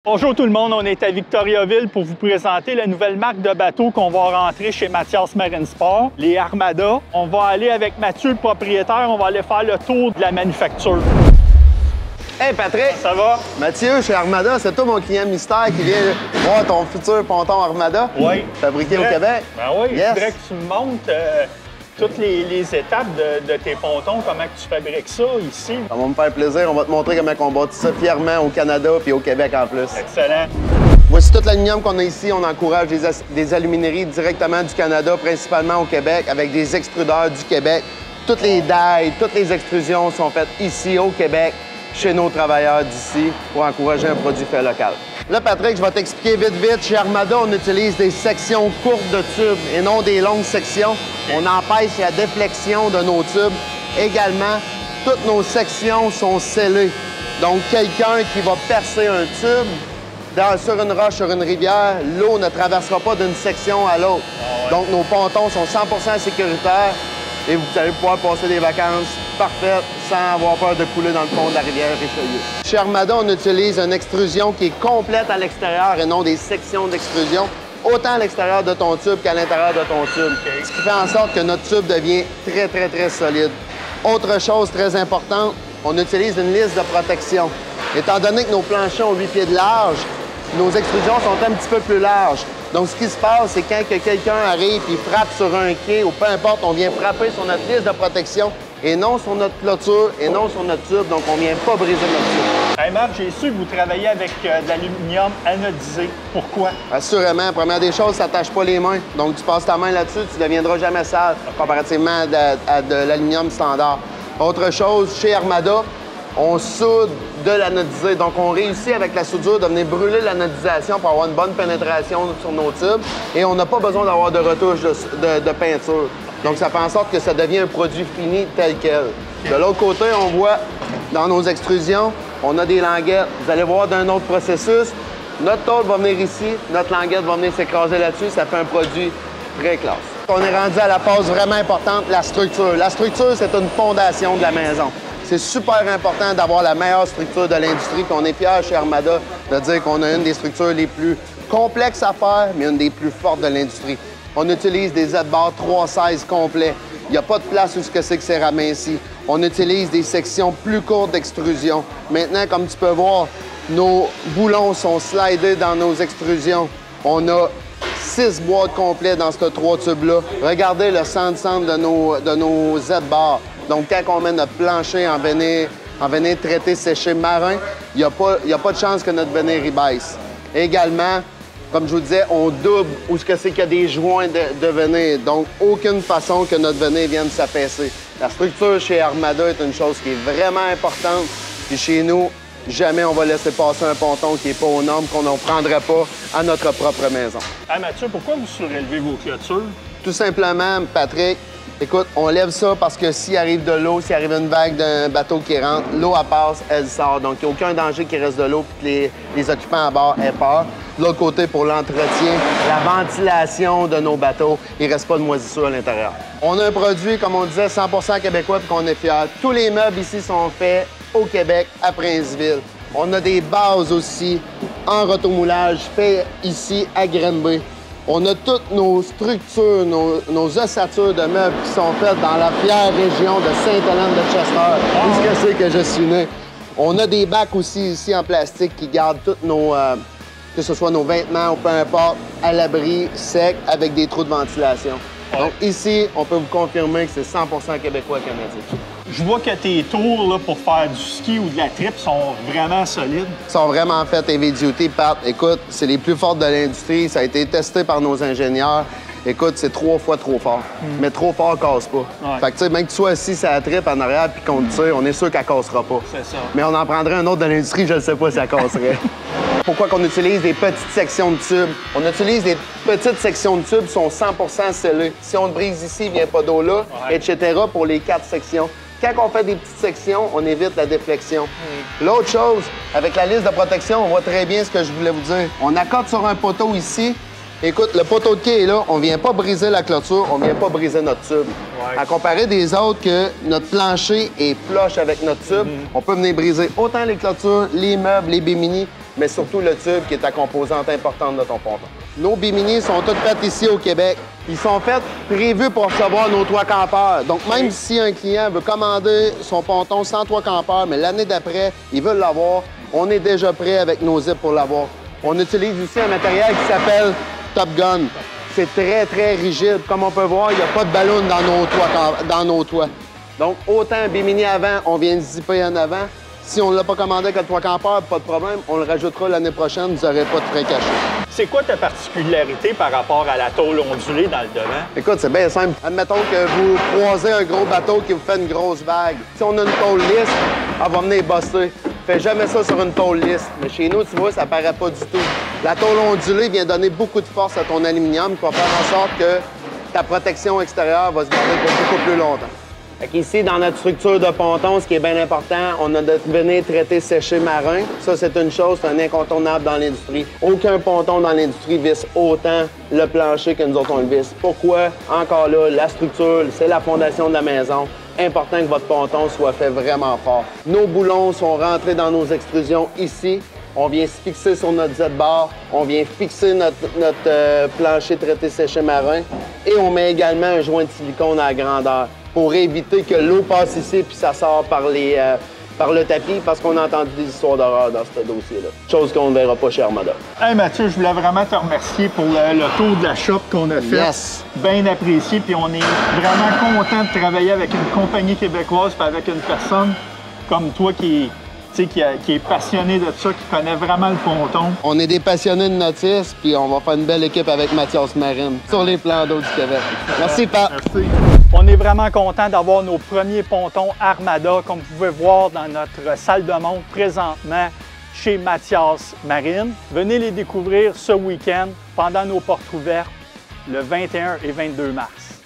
Bonjour tout le monde, on est à Victoriaville pour vous présenter la nouvelle marque de bateaux qu'on va rentrer chez Mathias Marine Sport, les Armada. On va aller avec Mathieu, le propriétaire, on va aller faire le tour de la manufacture. Hey Patrick! Ça va? Mathieu, chez Armada, c'est toi mon client mystère qui vient voir ton futur ponton Armada? Oui. Fabriqué au Québec? Ben oui, yes. Je voudrais que tu me montres toutes les étapes de tes pontons, comment que tu fabriques ça ici. Ça va me faire plaisir, on va te montrer comment on bâtit ça fièrement au Canada puis au Québec en plus. Excellent. Voici tout l'aluminium qu'on a ici. On encourage des alumineries directement du Canada, principalement au Québec, avec des extrudeurs du Québec. Toutes les dailles, toutes les extrusions sont faites ici au Québec, chez nos travailleurs d'ici, pour encourager un produit fait local. Là, Patrick, je vais t'expliquer vite. Chez Armada, on utilise des sections courtes de tubes et non des longues sections. On empêche la déflexion de nos tubes. Également, toutes nos sections sont scellées. Donc, quelqu'un qui va percer un tube sur une roche, sur une rivière, l'eau ne traversera pas d'une section à l'autre. Donc, nos pontons sont 100% sécuritaires et vous allez pouvoir passer des vacances parfaites sans avoir peur de couler dans le fond de la rivière Richelieu. Chez Armada, on utilise une extrusion qui est complète à l'extérieur et non des sections d'extrusion, autant à l'extérieur de ton tube qu'à l'intérieur de ton tube, ce qui fait en sorte que notre tube devient très solide. Autre chose très importante, on utilise une lisse de protection. Étant donné que nos planchers ont 8 pieds de large, nos extrusions sont un petit peu plus larges. Donc, ce qui se passe, c'est quand quelqu'un arrive et frappe sur un quai ou peu importe, on vient frapper sur notre lisse de protection et non sur notre clôture et non sur notre tube. Donc, on ne vient pas briser notre tube. Hey Marc, j'ai su que vous travaillez avec de l'aluminium anodisé. Pourquoi? Assurément. Première des choses, ça ne tâche pas les mains. Donc, tu passes ta main là-dessus, tu ne deviendras jamais sale comparativement à de l'aluminium standard. Autre chose, chez Armada, on soude de l'anodisé. Donc, on réussit avec la soudure de venir brûler l'anodisation pour avoir une bonne pénétration sur nos tubes. Et on n'a pas besoin d'avoir de retouche de peinture. Donc, ça fait en sorte que ça devient un produit fini tel quel. De l'autre côté, on voit dans nos extrusions, on a des languettes. Vous allez voir d'un autre processus. Notre tôle va venir ici, notre languette va venir s'écraser là-dessus. Ça fait un produit très classe. On est rendu à la phase vraiment importante, la structure. La structure, c'est une fondation de la maison. C'est super important d'avoir la meilleure structure de l'industrie. On est fiers chez Armada de dire qu'on a une des structures les plus complexes à faire, mais une des plus fortes de l'industrie. On utilise des Z-bars 3/16 complets. Il n'y a pas de place où c'est raminci. On utilise des sections plus courtes d'extrusion. Maintenant, comme tu peux voir, nos boulons sont slidés dans nos extrusions. On a 6 boîtes complètes dans ces 3 tubes-là. Regardez le centre de nos Z-bars. Donc, quand on met notre plancher en venin traité séché marin, il n'y a pas de chance que notre venin baisse. Également, comme je vous disais, on double où c'est qu'il y a des joints de venin. Donc, aucune façon que notre venin vienne s'affaisser. La structure chez Armada est une chose qui est vraiment importante. Puis chez nous, jamais on va laisser passer un ponton qui n'est pas aux normes, qu'on ne prendrait pas à notre propre maison. Hey Mathieu, pourquoi vous surélevez vos clôtures? Tout simplement, Patrick, écoute, on lève ça parce que s'il arrive de l'eau, s'il arrive une vague d'un bateau qui rentre, l'eau, elle passe, elle sort. Donc, il n'y a aucun danger qu'il reste de l'eau et que les occupants à bord aient peur. De l'autre côté, pour l'entretien, la ventilation de nos bateaux, il ne reste pas de moisissure à l'intérieur. On a un produit, comme on disait, 100% québécois et qu'on est fiers. Tous les meubles ici sont faits au Québec, à Princeville. On a des bases aussi en rotomoulage faits ici à Granby. On a toutes nos structures, nos ossatures de meubles qui sont faites dans la fière région de Sainte-Hélène-de-Chester, où c'est que je suis né. On a des bacs aussi ici en plastique qui gardent toutes nos, que ce soit nos vêtements ou peu importe, à l'abri, sec, avec des trous de ventilation. Donc ici, on peut vous confirmer que c'est 100% québécois-canadien. Je vois que tes tours là, pour faire du ski ou de la trip sont vraiment solides. Ils sont vraiment faits heavy duty, Pat. Écoute, c'est les plus fortes de l'industrie. Ça a été testé par nos ingénieurs. Écoute, c'est 3 fois trop fort. Mais trop fort, casse pas. Ouais. Fait que, tu sais, même que tu sois assis sur la trip en arrière puis qu'on te tire, on est sûr qu'elle cassera pas. C'est ça. Mais on en prendrait un autre de l'industrie, je ne sais pas si elle casserait. Pourquoi qu'on utilise des petites sections de tubes? On utilise des petites sections de tubes qui sont 100% scellées. Si on le brise ici, il ne vient pas d'eau là, etc. pour les 4 sections. Quand on fait des petites sections, on évite la déflexion. L'autre chose, avec la liste de protection, on voit très bien ce que je voulais vous dire. On accorde sur un poteau ici. Écoute, le poteau de quai est là, on ne vient pas briser la clôture, on ne vient pas briser notre tube. À comparer des autres que notre plancher est flush avec notre tube, on peut venir briser autant les clôtures, les meubles, les bimini, mais surtout le tube qui est ta composante importante de ton ponton. Nos bimini sont toutes faites ici au Québec. Ils sont faits prévus pour recevoir nos toits campeurs. Donc, même si un client veut commander son ponton sans toit campeur, mais l'année d'après, il veut l'avoir, on est déjà prêt avec nos zips pour l'avoir. On utilise aussi un matériel qui s'appelle Top Gun. C'est très, très rigide. Comme on peut voir, il n'y a pas de ballon dans nos toits. Donc, autant un bimini avant, on vient zipper en avant. Si on ne l'a pas commandé avec le toit campeur, pas de problème, on le rajoutera l'année prochaine, vous n'aurez pas de frais cachés. C'est quoi ta particularité par rapport à la tôle ondulée dans le devant? Écoute, c'est bien simple. Admettons que vous croisez un gros bateau qui vous fait une grosse vague. Si on a une tôle lisse, elle va venir bosser. Fais jamais ça sur une tôle lisse. Mais chez nous, tu vois, ça paraît pas du tout. La tôle ondulée vient donner beaucoup de force à ton aluminium qui va faire en sorte que ta protection extérieure va se garder pour beaucoup plus longtemps. Ici, dans notre structure de ponton, ce qui est bien important, on a de venir traiter séché marin. Ça, c'est une chose, c'est un incontournable dans l'industrie. Aucun ponton dans l'industrie visse autant le plancher que nous autres, on le visse. Pourquoi? Encore là, la structure, c'est la fondation de la maison. Important que votre ponton soit fait vraiment fort. Nos boulons sont rentrés dans nos extrusions ici. On vient se fixer sur notre Z-bar, on vient fixer notre plancher traité séché marin et on met également un joint de silicone à la grandeur pour éviter que l'eau passe ici puis ça sort par le tapis parce qu'on a entendu des histoires d'horreur dans ce dossier-là. Chose qu'on ne verra pas chez Armada. Hey Mathieu, je voulais vraiment te remercier pour le tour de la shop qu'on a fait. Yes. Bien apprécié, puis on est vraiment content de travailler avec une compagnie québécoise puis avec une personne comme toi qui est passionné de ça, qui connaît vraiment le ponton. On est des passionnés de notice, puis on va faire une belle équipe avec Mathias Marine sur les plans d'eau du Québec. Merci, Pat. Merci. On est vraiment content d'avoir nos premiers pontons Armada, comme vous pouvez voir dans notre salle de montre présentement chez Mathias Marine. Venez les découvrir ce week-end pendant nos portes ouvertes le 21 et 22 mars.